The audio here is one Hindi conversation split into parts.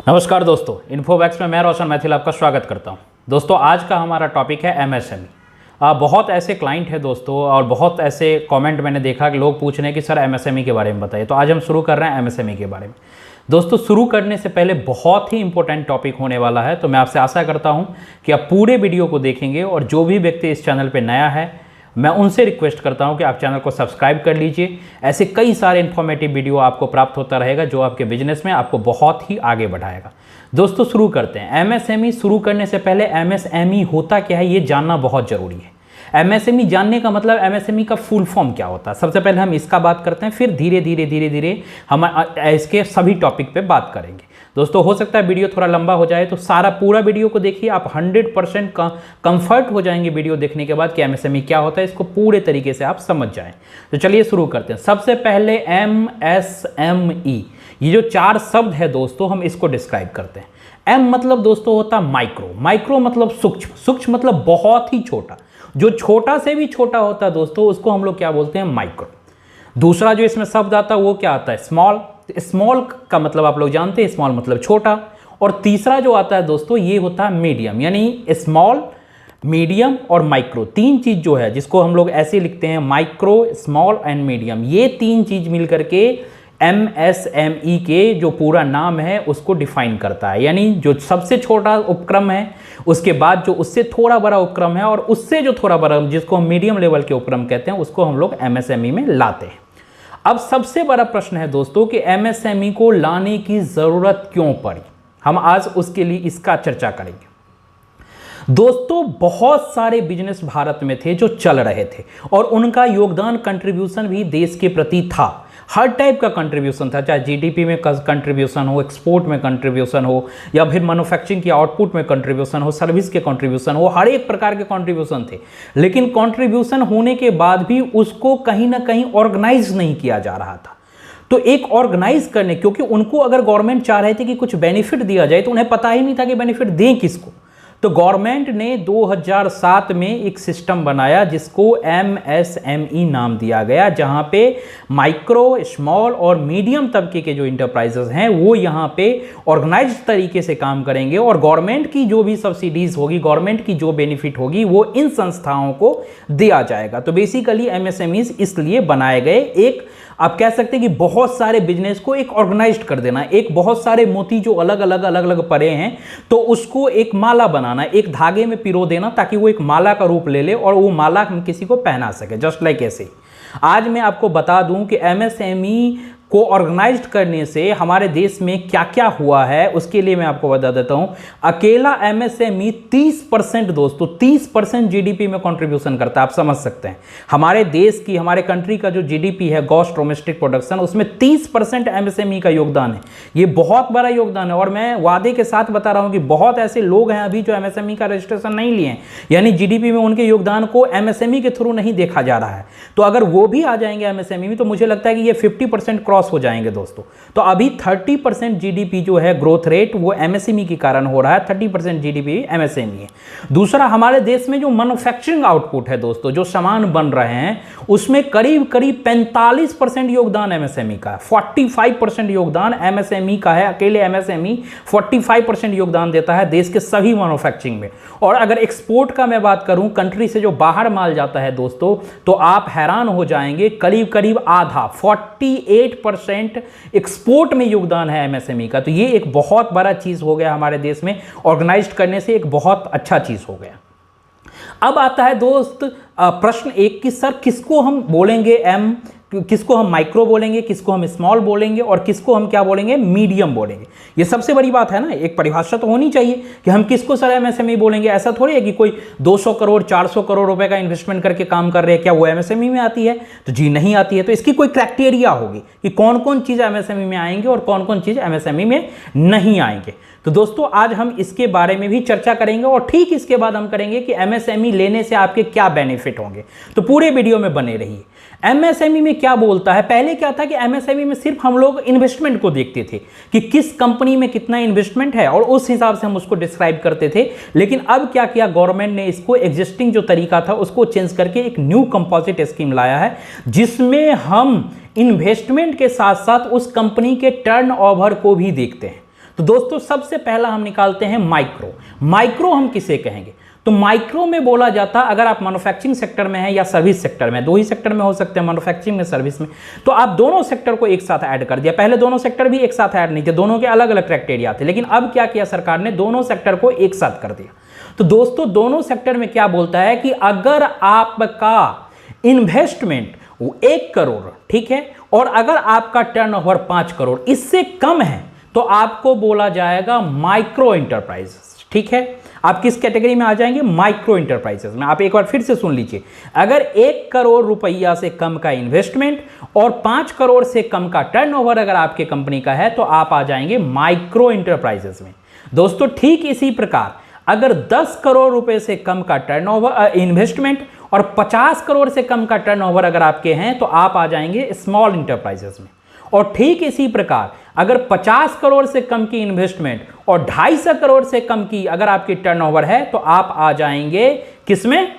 नमस्कार दोस्तों, इन्फोवैक्स में मैं रोशन मैथिल आपका स्वागत करता हूं। दोस्तों आज का हमारा टॉपिक है एमएसएमई। बहुत ऐसे क्लाइंट हैं दोस्तों और बहुत ऐसे कमेंट मैंने देखा कि लोग पूछ रहे हैं कि सर एमएसएमई के बारे में बताइए। तो आज हम शुरू कर रहे हैं एमएसएमई के बारे में। दोस्तों शुरू करने से पहले बहुत ही इंपॉर्टेंट टॉपिक होने वाला है, तो मैं आपसे आशा करता हूं कि आप पूरे वीडियो को देखेंगे और जो भी व्यक्ति इस चैनल पर नया है मैं उनसे रिक्वेस्ट करता हूं कि आप चैनल को सब्सक्राइब कर लीजिए। ऐसे कई सारे इन्फॉर्मेटिव वीडियो आपको प्राप्त होता रहेगा जो आपके बिजनेस में आपको बहुत ही आगे बढ़ाएगा। दोस्तों शुरू करते हैं। एमएसएमई शुरू करने से पहले एमएसएमई होता क्या है ये जानना बहुत ज़रूरी है। एमएसएमई जानने का मतलब एमएसएमई का फुल फॉर्म क्या होता है, सबसे पहले हम इसका बात करते हैं, फिर धीरे धीरे हम इसके सभी टॉपिक पे बात करेंगे। दोस्तों हो सकता है वीडियो थोड़ा लंबा हो जाए, तो सारा पूरा वीडियो को देखिए, आप 100% कंफर्ट हो जाएंगे वीडियो देखने के बाद कि एमएसएमई क्या होता है, इसको पूरे तरीके से आप समझ जाएं। तो चलिए शुरू करते हैं। सबसे पहले एमएसएमई, ये जो चार शब्द है दोस्तों हम इसको डिस्क्राइब करते हैं। एम मतलब दोस्तों होता है माइक्रो, माइक्रो मतलब सूक्ष्म, सूक्ष्म मतलब बहुत ही छोटा, जो छोटा से भी छोटा होता है दोस्तों उसको हम लोग क्या बोलते हैं, माइक्रो। दूसरा जो इसमें शब्द आता है वो क्या आता है, स्मॉल। स्मॉल का मतलब आप लोग जानते हैं, स्मॉल मतलब छोटा। और तीसरा जो आता है दोस्तों ये होता है मीडियम, यानी स्मॉल, मीडियम और माइक्रो। तीन चीज जो है जिसको हम लोग ऐसे लिखते हैं, माइक्रो, स्मॉल एंड मीडियम, ये तीन चीज मिलकर के एमएसएमई के जो पूरा नाम है उसको डिफाइन करता है। यानी जो सबसे छोटा उपक्रम है, उसके बाद जो उससे थोड़ा बड़ा उपक्रम है, और उससे जो थोड़ा बड़ा जिसको हम मीडियम लेवल के उपक्रम कहते हैं उसको हम लोग एमएसएमई में लाते हैं। अब सबसे बड़ा प्रश्न है दोस्तों कि एमएसएमई को लाने की जरूरत क्यों पड़ी। हम आज उसके लिए इसका चर्चा करेंगे। दोस्तों बहुत सारे बिजनेस भारत में थे जो चल रहे थे और उनका योगदान, कंट्रीब्यूशन भी देश के प्रति था। हर टाइप का कंट्रीब्यूशन था, चाहे जीडीपी में कंट्रीब्यूशन हो, एक्सपोर्ट में कंट्रीब्यूशन हो, या फिर मैन्युफैक्चरिंग की आउटपुट में कंट्रीब्यूशन हो, सर्विस के कंट्रीब्यूशन हो, हर एक प्रकार के कंट्रीब्यूशन थे। लेकिन कंट्रीब्यूशन होने के बाद भी उसको कहीं ना कहीं ऑर्गेनाइज नहीं किया जा रहा था। तो एक ऑर्गेनाइज करने, क्योंकि उनको अगर गवर्नमेंट चाह रहे थे कि कुछ बेनिफिट दिया जाए तो उन्हें पता ही नहीं था कि बेनिफिट दें किसको। तो गवर्नमेंट ने 2007 में एक सिस्टम बनाया जिसको एमएसएमई नाम दिया गया, जहां पे माइक्रो, स्मॉल और मीडियम तबके के जो इंटरप्राइजेस हैं वो यहां पे ऑर्गेनाइज्ड तरीके से काम करेंगे और गवर्नमेंट की जो भी सब्सिडीज होगी, गवर्नमेंट की जो बेनिफिट होगी वो इन संस्थाओं को दिया जाएगा। तो बेसिकली एमएसएमईज इसलिए बनाए गए, एक आप कह सकते हैं कि बहुत सारे बिजनेस को एक ऑर्गेनाइज्ड कर देना, एक बहुत सारे मोती जो अलग अलग पड़े हैं तो उसको एक माला बनाना, एक धागे में पिरो देना ताकि वो एक माला का रूप ले ले और वो माला हम किसी को पहना सके। जस्ट लाइक ऐसे आज मैं आपको बता दूं कि एमएसएमई को ऑर्गेनाइज्ड करने से हमारे देश में क्या क्या हुआ है, उसके लिए मैं आपको बता देता हूं। अकेला एमएसएमई 30% दोस्तों, 30% जीडीपी में कंट्रीब्यूशन करता है। आप समझ सकते हैं हमारे देश की, हमारे कंट्री का जो जीडीपी है, ग्रॉस डोमेस्टिक प्रोडक्शन, उसमें 30% एमएसएमई का योगदान है। ये बहुत बड़ा योगदान है और मैं वादे के साथ बता रहा हूं कि बहुत ऐसे लोग हैं अभी जो एमएसएमई का रजिस्ट्रेशन नहीं लिए हैं, यानी जीडीपी में उनके योगदान को एमएसएमई के थ्रू नहीं देखा जा रहा है। तो अगर वो भी आ जाएंगे एमएसएमई में तो मुझे लगता है कि ये 50% क्रॉस हो जाएंगे दोस्तों। तो अभी 30% जीडीपी जो है ग्रोथ रेट वो एमएसएमई के कारण हो रहा है, 30% जीडीपी एमएसएमई है। दूसरा, हमारे देश में जो मैन्युफैक्चरिंग आउटपुट है दोस्तों, जो सामान बन रहे हैं उसमें करीब 45% योगदान एमएसएमई का है, 45% योगदान एमएसएमई का है। अकेले एमएसएमई 45% योगदान देता है देश के सभी मैन्युफैक्चरिंग में। और अगर एक्सपोर्ट का मैं बात करूं, कंट्री से जो बाहर माल जाता है दोस्तों, तो आप हैरान हो जाएंगे, करीब आधा 48% एक्सपोर्ट में योगदान है एमएसएमई का। तो ये एक बहुत बड़ा चीज हो गया हमारे देश में, ऑर्गेनाइज्ड करने से एक बहुत अच्छा चीज हो गया। अब आता है दोस्त प्रश्न एक कि सर किसको हम बोलेंगे एम, किसको हम माइक्रो बोलेंगे, किसको हम स्मॉल बोलेंगे और किसको हम क्या बोलेंगे, मीडियम बोलेंगे। ये सबसे बड़ी बात है ना, एक परिभाषा तो होनी चाहिए कि हम किसको सर एमएसएमई बोलेंगे। ऐसा थोड़ी है कि कोई 200 करोड़ 400 करोड़ रुपए का इन्वेस्टमेंट करके काम कर रहे हैं, क्या वो एमएसएमई में आती है? तो जी नहीं आती है। तो इसकी कोई क्राइटेरिया होगी कि कौन कौन चीज़ एमएसएमई में आएंगे और कौन कौन चीज़ एमएसएमई में नहीं आएंगे। तो दोस्तों आज हम इसके बारे में भी चर्चा करेंगे और ठीक इसके बाद हम करेंगे कि एमएसएमई लेने से आपके क्या बेनिफिट होंगे। तो पूरे वीडियो में बने रहिए। एमएसएमई में क्या बोलता है, पहले क्या था कि एमएसएमई में सिर्फ हम लोग इन्वेस्टमेंट को देखते थे कि किस कंपनी में कितना इन्वेस्टमेंट है और उस हिसाब से हम उसको डिस्क्राइब करते थे। लेकिन अब क्या किया गवर्नमेंट ने, इसको एग्जिस्टिंग जो तरीका था उसको चेंज करके एक न्यू कंपोजिट स्कीम लाया है, जिसमें हम इन्वेस्टमेंट के साथ साथ उस कंपनी के टर्नओवर को भी देखते हैं। तो दोस्तों सबसे पहला हम निकालते हैं माइक्रो। माइक्रो हम किसे कहेंगे? तो माइक्रो में बोला जाता अगर आप मैन्युफैक्चरिंग सेक्टर में हैं या सर्विस सेक्टर में, दो ही सेक्टर में हो सकते हैं, मैन्युफैक्चरिंग में, सर्विस में, तो आप दोनों सेक्टर को एक साथ ऐड कर दिया। पहले दोनों सेक्टर भी एक साथ ऐड नहीं थे, दोनों के अलग अलग क्राइटेरिया थे, लेकिन अब क्या किया सरकार ने, दोनों सेक्टर को एक साथ कर दिया। तो दोस्तों दोनों सेक्टर में क्या बोलता है कि अगर आपका इन्वेस्टमेंट 1 करोड़, ठीक है, और अगर आपका टर्नओवर 5 करोड़, इससे कम है, तो आपको बोला जाएगा माइक्रो इंटरप्राइजेस। ठीक है, आप किस कैटेगरी में आ जाएंगे? माइक्रो इंटरप्राइजेस में। आप एक बार फिर से सुन लीजिए, अगर 1 करोड़ रुपया से कम का इन्वेस्टमेंट और 5 करोड़ से कम का टर्नओवर अगर आपके कंपनी का है, तो आप आ जाएंगे माइक्रो इंटरप्राइजेस में। दोस्तों ठीक इसी प्रकार अगर 10 करोड़ रुपए से कम का टर्नओवर इन्वेस्टमेंट और 50 करोड़ से कम का टर्नओवर अगर आपके हैं, तो आप आ जाएंगे स्मॉल इंटरप्राइजेस में। और ठीक इसी प्रकार अगर 50 करोड़ से कम की इन्वेस्टमेंट और 250 करोड़ से कम की अगर आपकी टर्नओवर है, तो आप आ जाएंगे किसमें?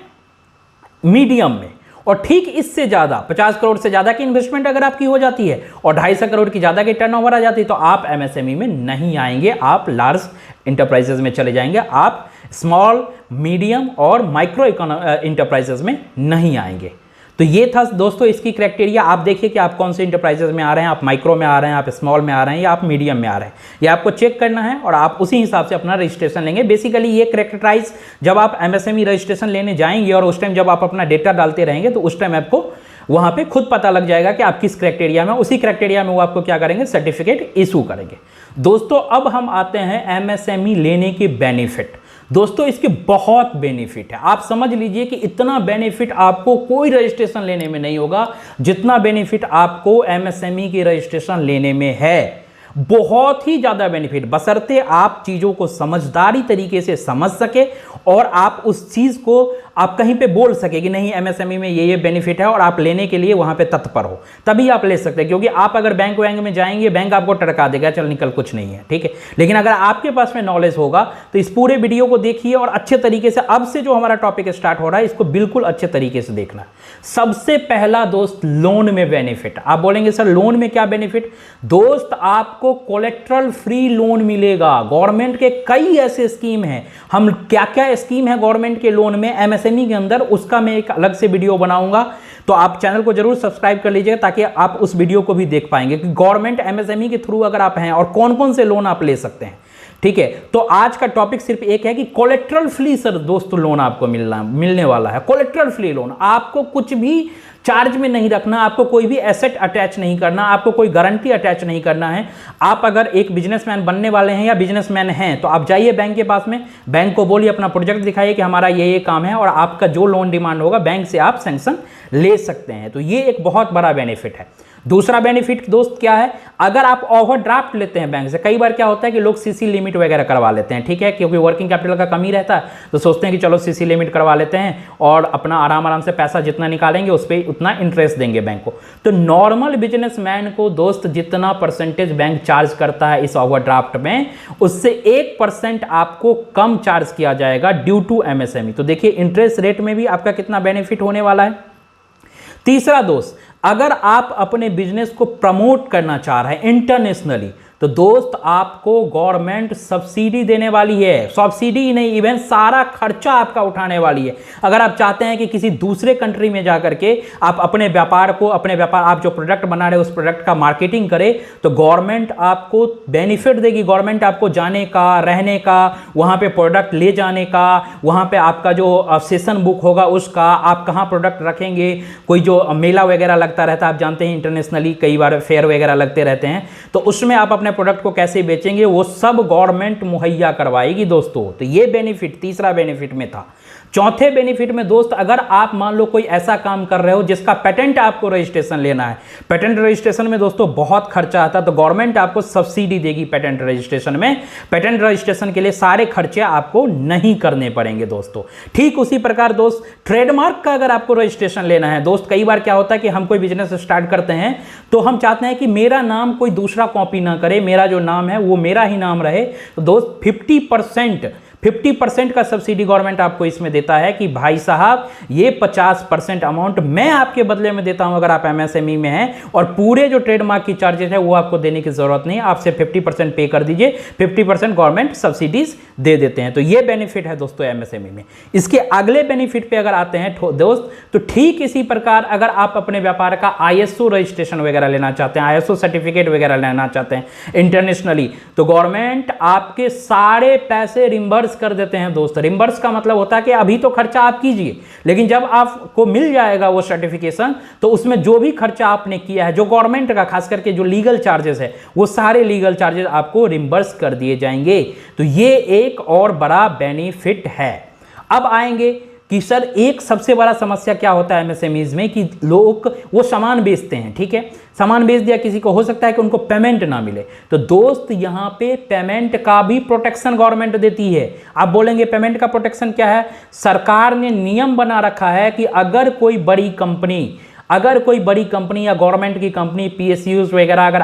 मीडियम में। और ठीक इससे ज्यादा 50 करोड़ से ज्यादा की इन्वेस्टमेंट अगर आपकी हो जाती है और 250 करोड़ की ज्यादा की टर्नओवर आ जाती है, तो आप एमएसएमई में नहीं आएंगे, आप लार्ज इंटरप्राइजेस में चले जाएंगे, आप स्मॉल, मीडियम और माइक्रो इंटरप्राइजेस में नहीं आएंगे। तो ये था दोस्तों इसकी क्राइटेरिया। आप देखिए कि आप कौन से इंटरप्राइजेस में आ रहे हैं, आप माइक्रो में आ रहे हैं, आप स्मॉल में आ रहे हैं, या आप मीडियम में आ रहे हैं, ये आपको चेक करना है और आप उसी हिसाब से अपना रजिस्ट्रेशन लेंगे। बेसिकली ये कैरेक्टराइज जब आप एमएसएमई रजिस्ट्रेशन लेने जाएंगे और उस टाइम जब आप अपना डेटा डालते रहेंगे, तो उस टाइम आपको वहां पे खुद पता लग जाएगा कि आप किस क्राइटेरिया में, उसी क्राइटेरिया में वो आपको क्या करेंगे, सर्टिफिकेट इशू करेंगे। दोस्तों अब हम आते हैं एमएसएमई लेने के बेनिफिट। दोस्तों इसके बहुत बेनिफिट है, आप समझ लीजिए कि इतना बेनिफिट आपको कोई रजिस्ट्रेशन लेने में नहीं होगा जितना बेनिफिट आपको एमएसएमई की रजिस्ट्रेशन लेने में है। बहुत ही ज्यादा बेनिफिट, बशर्ते आप चीजों को समझदारी तरीके से समझ सके और आप उस चीज को आप कहीं पे बोल सके कि नहीं एमएसएमई में ये बेनिफिट है और आप लेने के लिए वहां पे तत्पर हो, तभी आप ले सकते हैं। क्योंकि आप अगर बैंक वैंक में जाएंगे, बैंक आपको टरका देगा, चल निकल कुछ नहीं है, ठीक है। लेकिन अगर आपके पास में नॉलेज होगा तो इस पूरे वीडियो को देखिए और अच्छे तरीके से, अब से जो हमारा टॉपिक स्टार्ट हो रहा है इसको बिल्कुल अच्छे तरीके से देखना। सबसे पहला दोस्त, लोन में बेनिफिट। आप बोलेंगे सर लोन में क्या बेनिफिट? दोस्त आपको कोलेट्रल फ्री लोन मिलेगा। गवर्नमेंट के कई ऐसे स्कीम हैं, हम क्या क्या स्कीम है गवर्नमेंट के लोन में एमएसएमई के अंदर, उसका मैं एक अलग से वीडियो बनाऊंगा, तो आप चैनल को जरूर सब्सक्राइब कर लीजिएगा ताकि आप उस वीडियो को भी देख पाएंगे कि गवर्नमेंट एमएसएमई के थ्रू अगर आप हैं और कौन कौन से लोन आप ले सकते हैं। ठीक है, तो आज का टॉपिक सिर्फ एक है कि कोलेट्रल फ्री सर दोस्तों लोन आपको मिलने वाला है। कोलेट्रल फ्री लोन, आपको कुछ भी चार्ज में नहीं रखना, आपको कोई भी एसेट अटैच नहीं करना, आपको कोई गारंटी अटैच नहीं करना है। आप अगर एक बिजनेसमैन बनने वाले हैं या बिजनेसमैन हैं, तो आप जाइए बैंक के पास में, बैंक को बोलिए, अपना प्रोजेक्ट दिखाइए कि हमारा ये काम है, और आपका जो लोन डिमांड होगा बैंक से आप सैंक्शन ले सकते हैं। तो ये एक बहुत बड़ा बेनिफिट है। दूसरा बेनिफिट दोस्त क्या है? अगर आप ओवरड्राफ्ट लेते हैं बैंक से, कई बार क्या होता है कि लोग सीसी लिमिट वगैरह करवा लेते हैं, ठीक है, क्योंकि वर्किंग कैपिटल का कमी रहता है, तो सोचते हैं कि चलो सीसी लिमिट करवा लेते हैं और अपना आराम से पैसा जितना निकालेंगे उस पर उतना इंटरेस्ट देंगे बैंक को। तो नॉर्मल बिजनेसमैन को दोस्त जितना परसेंटेज बैंक चार्ज करता है इस ओवरड्राफ्ट में, उससे 1% आपको कम चार्ज किया जाएगा ड्यू टू एमएसएमई। तो देखिए इंटरेस्ट रेट में भी आपका कितना बेनिफिट होने वाला है। तीसरा दोस्त, अगर आप अपने बिजनेस को प्रमोट करना चाह रहे हैं इंटरनेशनली, तो दोस्त आपको गवर्नमेंट सब्सिडी देने वाली है। सब्सिडी ही नहीं, इवन सारा खर्चा आपका उठाने वाली है। अगर आप चाहते हैं कि किसी दूसरे कंट्री में जाकर के आप अपने व्यापार आप जो प्रोडक्ट बना रहे हो उस प्रोडक्ट का मार्केटिंग करें, तो गवर्नमेंट आपको बेनिफिट देगी। गवर्नमेंट आपको जाने का, रहने का, वहां पे प्रोडक्ट ले जाने का, वहां पे आपका जो सेशन बुक होगा उसका, आप कहाँ प्रोडक्ट रखेंगे, कोई जो मेला वगैरह लगता रहता है, आप जानते हैं इंटरनेशनली कई बार फेयर वगैरह लगते रहते हैं, तो उसमें आप अपने प्रोडक्ट को कैसे बेचेंगे वो सब गवर्नमेंट मुहैया करवाएगी दोस्तों। तो ये बेनिफिट तीसरा बेनिफिट में था। चौथे बेनिफिट में दोस्त, अगर आप मान लो कोई ऐसा काम कर रहे हो जिसका पेटेंट आपको रजिस्ट्रेशन लेना है, पेटेंट रजिस्ट्रेशन में दोस्तों बहुत खर्चा आता है, तो गवर्नमेंट आपको सब्सिडी देगी पेटेंट रजिस्ट्रेशन में। पेटेंट रजिस्ट्रेशन के लिए सारे खर्चे आपको नहीं करने पड़ेंगे दोस्तों। ठीक उसी प्रकार दोस्त, ट्रेडमार्क का अगर आपको रजिस्ट्रेशन लेना है दोस्त, कई बार क्या होता है कि हम कोई बिजनेस स्टार्ट करते हैं तो हम चाहते हैं कि मेरा नाम कोई दूसरा कॉपी ना करे, मेरा जो नाम है वो मेरा ही नाम रहे। तो दोस्त 50% का सब्सिडी गवर्नमेंट आपको इसमें देता है कि भाई साहब ये 50% अमाउंट मैं आपके बदले में देता हूं अगर आप एमएसएमई में हैं, और पूरे जो ट्रेडमार्क की चार्जेस है वो आपको देने की जरूरत नहीं, आप सिर्फ 50% पे कर दीजिए, 50% गवर्नमेंट सब्सिडीज दे देते हैं। तो ये बेनिफिट है दोस्तों एमएसएमई में। इसके अगले बेनिफिट पे अगर आते हैं दोस्त, तो ठीक इसी प्रकार अगर आप अपने व्यापार का आईएसओ रजिस्ट्रेशन वगैरह लेना चाहते हैं, आईएसओ सर्टिफिकेट वगैरह लेना चाहते हैं इंटरनेशनली, तो गवर्नमेंट आपके सारे पैसे रिम्बर्स कर देते हैं दोस्त। रिम्बर्स का मतलब होता है कि अभी तो खर्चा आप कीजिए, लेकिन जब आपको मिल जाएगा वो सर्टिफिकेशन, तो उसमें जो भी खर्चा आपने किया है, जो गवर्नमेंट का खास करके जो लीगल चार्जेस है, वो सारे लीगल चार्जेस आपको रिम्बर्स कर दिए जाएंगे। तो ये एक और बड़ा बेनिफिट है। अब आएंगे कि सर एक सबसे बड़ा समस्या क्या होता है एमएसएमईज में, कि लोग वो सामान बेचते हैं, ठीक है, सामान बेच दिया किसी को, हो सकता है कि उनको पेमेंट ना मिले। तो दोस्त यहाँ पे पेमेंट का भी प्रोटेक्शन गवर्नमेंट देती है। आप बोलेंगे पेमेंट का प्रोटेक्शन क्या है? सरकार ने नियम बना रखा है कि अगर कोई बड़ी कंपनी या गवर्नमेंट की कंपनी पीएसयूज वगैरह अगर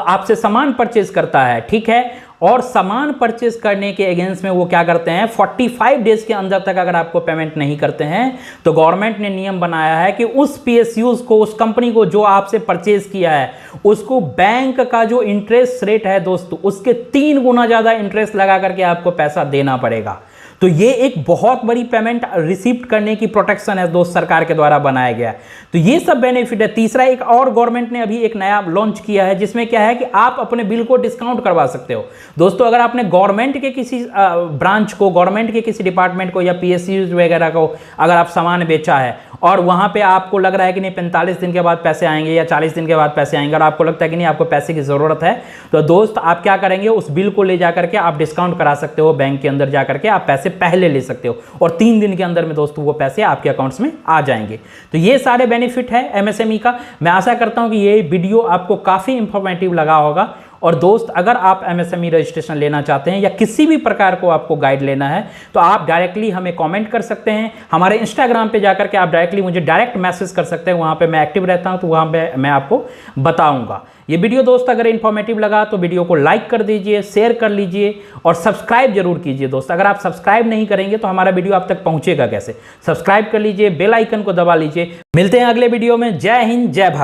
आपसे सामान परचेज करता है, ठीक है, और सामान परचेज करने के अगेंस्ट में वो क्या करते हैं, 45 डेज के अंदर तक अगर आपको पेमेंट नहीं करते हैं, तो गवर्नमेंट ने नियम बनाया है कि उस पीएसयूज को, उस कंपनी को जो आपसे परचेज किया है, उसको बैंक का जो इंटरेस्ट रेट है दोस्तों, उसके 3 गुना ज्यादा इंटरेस्ट लगा करके आपको पैसा देना पड़ेगा। तो ये एक बहुत बड़ी पेमेंट रिसीव्ड करने की प्रोटेक्शन है दोस्त, सरकार के द्वारा बनाया गया है। तो ये सब बेनिफिट है। तीसरा, एक और गवर्नमेंट ने अभी एक नया लॉन्च किया है, जिसमें क्या है कि आप अपने बिल को डिस्काउंट करवा सकते हो। दोस्तों अगर आपने गवर्नमेंट के किसी ब्रांच को, गवर्नमेंट के किसी डिपार्टमेंट को या पीएसयूज वगैरह को अगर आप सामान बेचा है, और वहां पे आपको लग रहा है कि नहीं 45 दिन के बाद पैसे आएंगे या 40 दिन के बाद पैसे आएंगे, और आपको लगता है कि नहीं आपको पैसे की जरूरत है, तो दोस्त आप क्या करेंगे, उस बिल को ले जाकर के आप डिस्काउंट करा सकते हो, बैंक के अंदर जाकर के आप पैसे पहले ले सकते हो, और 3 दिन के अंदर में दोस्तों वो पैसे आपके अकाउंट्स में आ जाएंगे। तो ये सारे बेनिफिट है एमएसएमई का। मैं आशा करता हूं कि ये वीडियो आपको काफी इंफॉर्मेटिव लगा होगा। और दोस्त अगर आप एमएसएमई रजिस्ट्रेशन लेना चाहते हैं या किसी भी प्रकार को आपको गाइड लेना है, तो आप डायरेक्टली हमें कमेंट कर सकते हैं। हमारे इंस्टाग्राम पे जाकर के आप डायरेक्टली मुझे डायरेक्ट मैसेज कर सकते हैं, वहां पे मैं एक्टिव रहता हूं, तो वहां पे मैं आपको बताऊंगा। ये वीडियो दोस्त अगर इंफॉर्मेटिव लगा तो वीडियो को लाइक कर दीजिए, शेयर कर लीजिए और सब्सक्राइब जरूर कीजिए दोस्त। अगर आप सब्सक्राइब नहीं करेंगे तो हमारा वीडियो आप तक पहुंचेगा कैसे? सब्सक्राइब कर लीजिए, बेल आइकन को दबा लीजिए। मिलते हैं अगले वीडियो में। जय हिंद, जय भारत।